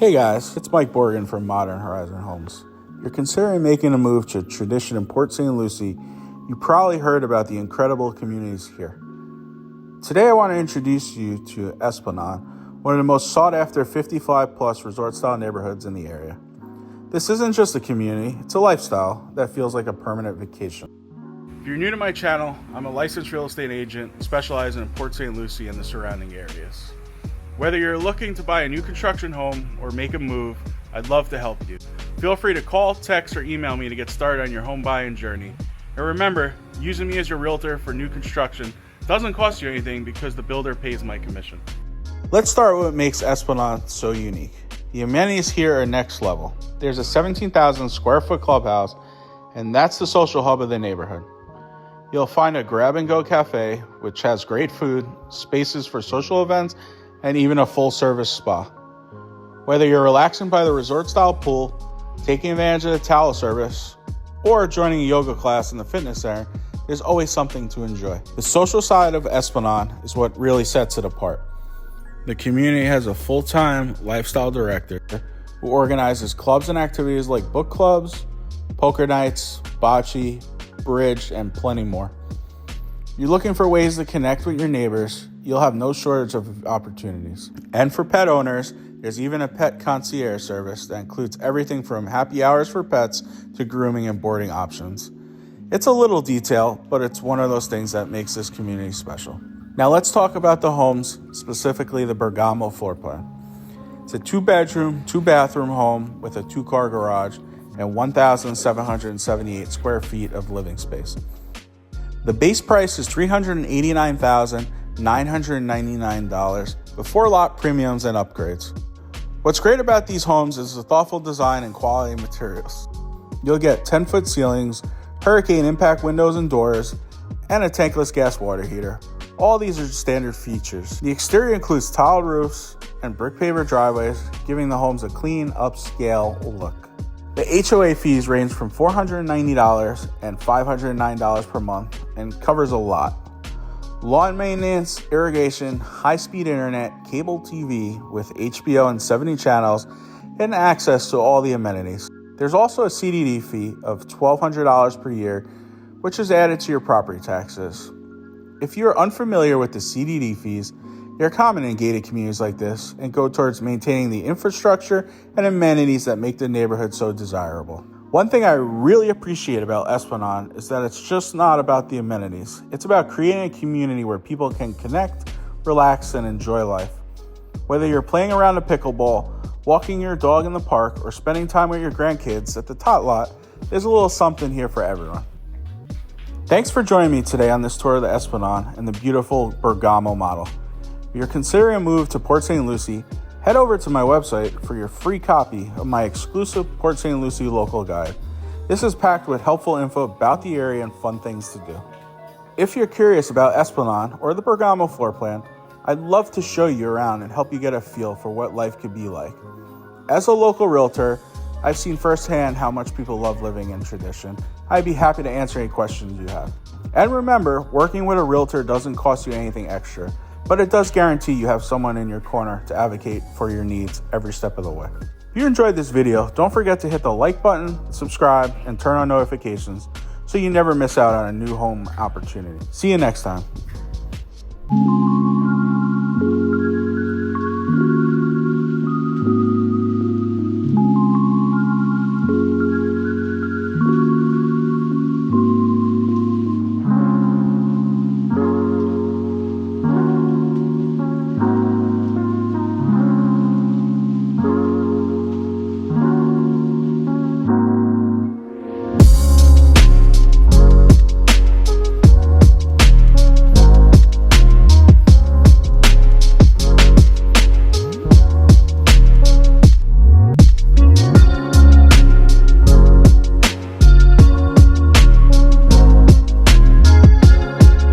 Hey guys, it's Mike Borgen from Modern Horizon Homes. If you're considering making a move to tradition in Port St. Lucie, you probably heard about the incredible communities here. Today I want to introduce you to Esplanade, one of the most sought-after 55-plus resort-style neighborhoods in the area. This isn't just a community, it's a lifestyle that feels like a permanent vacation. If you're new to my channel, I'm a licensed real estate agent specializing in Port St. Lucie and the surrounding areas. Whether you're looking to buy a new construction home or make a move, I'd love to help you. Feel free to call, text, or email me to get started on your home buying journey. And remember, using me as your realtor for new construction doesn't cost you anything because the builder pays my commission. Let's start with what makes Esplanade so unique. The amenities here are next level. There's a 17,000 square foot clubhouse, and that's the social hub of the neighborhood. You'll find a grab-and-go cafe, which has great food, spaces for social events, and even a full-service spa. Whether you're relaxing by the resort-style pool, taking advantage of the towel service, or joining a yoga class in the fitness center, there's always something to enjoy. The social side of Esplanade is what really sets it apart. The community has a full-time lifestyle director who organizes clubs and activities like book clubs, poker nights, bocce, bridge, and plenty more. If you're looking for ways to connect with your neighbors, you'll have no shortage of opportunities. And for pet owners, there's even a pet concierge service that includes everything from happy hours for pets to grooming and boarding options. It's a little detail, but it's one of those things that makes this community special. Now let's talk about the homes, specifically the Bergamo floor plan. It's a 2-bedroom, 2-bathroom home with a 2-car garage and 1,778 square feet of living space. The base price is $389,999 before lot premiums and upgrades. What's great about these homes is the thoughtful design and quality materials. You'll get 10-foot ceilings, hurricane impact windows and doors, and a tankless gas water heater. All these are standard features. The exterior includes tiled roofs and brick paver driveways, giving the homes a clean, upscale look. The HOA fees range from $490 and $509 per month and covers a lot. Lawn maintenance, irrigation, high-speed internet, cable TV with HBO and 70 channels, and access to all the amenities. There's also a CDD fee of $1,200 per year, which is added to your property taxes. If you're unfamiliar with the CDD fees, they're common in gated communities like this and go towards maintaining the infrastructure and amenities that make the neighborhood so desirable. One thing I really appreciate about Esplanade is that it's just not about the amenities. It's about creating a community where people can connect, relax, and enjoy life. Whether you're playing around a pickleball, walking your dog in the park, or spending time with your grandkids at the tot lot, there's a little something here for everyone. Thanks for joining me today on this tour of the Esplanade and the beautiful Bergamo model. If you're considering a move to Port St. Lucie, head over to my website for your free copy of my exclusive Port St. Lucie local guide. This is packed with helpful info about the area and fun things to do. If you're curious about Esplanade or the Bergamo floor plan, I'd love to show you around and help you get a feel for what life could be like. As a local realtor, I've seen firsthand how much people love living in tradition. I'd be happy to answer any questions you have. And remember, working with a realtor doesn't cost you anything extra, but it does guarantee you have someone in your corner to advocate for your needs every step of the way. If you enjoyed this video, don't forget to hit the like button, subscribe, and turn on notifications so you never miss out on a new home opportunity. See you next time.